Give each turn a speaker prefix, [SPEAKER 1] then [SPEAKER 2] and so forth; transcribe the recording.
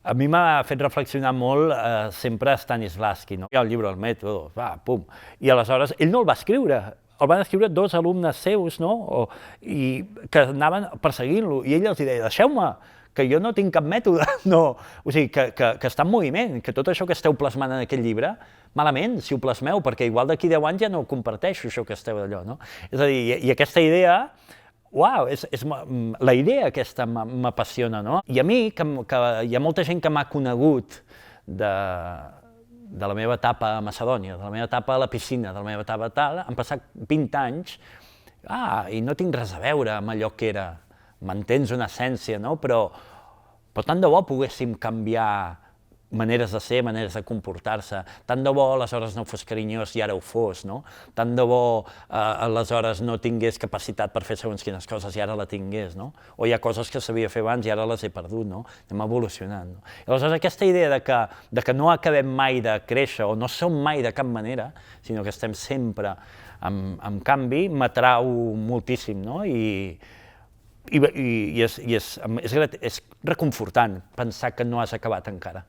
[SPEAKER 1] A mi m'ha fet reflexionar molt sempre Stanislavski, no? Hi ha el llibre El mètode, va, pum. I aleshores, ell no el va escriure, el van escriure dos alumnes seus, no? I que anaven perseguint-lo, i ell els deia, deixeu-me, que jo no tinc cap mètode, no. O sigui, que està en moviment, que tot això que esteu plasmant en aquest llibre, malament, si ho plasmeu, perquè igual d'aquí 10 anys ja no comparteixo això que esteu d'allò, no? És a dir, i aquesta idea, uau, la idea aquesta m'apassiona, no? I a mi, que hi ha molta gent que m'ha conegut de la meva etapa a Macedònia, de la meva etapa a la piscina, de la meva etapa tal, han passat 20 anys, i no tinc res a veure amb allò que era, mantens una essència, no? Però tant de bo poguéssim canviar maneres de ser, maneres de comportar-se, tant de bo aleshores no fos carinyós i ara ho fos, no? Tant de bo aleshores no tingués capacitat per fer segons quines coses i ara la tingués, no? O hi ha coses que sabia fer abans i ara les he perdut, no? Anem evolucionant, no? I aleshores aquesta idea de que no acabem mai de créixer o no som mai de cap manera, sinó que estem sempre en canvi, m'atrau moltíssim, no? I és reconfortant pensar que no has acabat encara.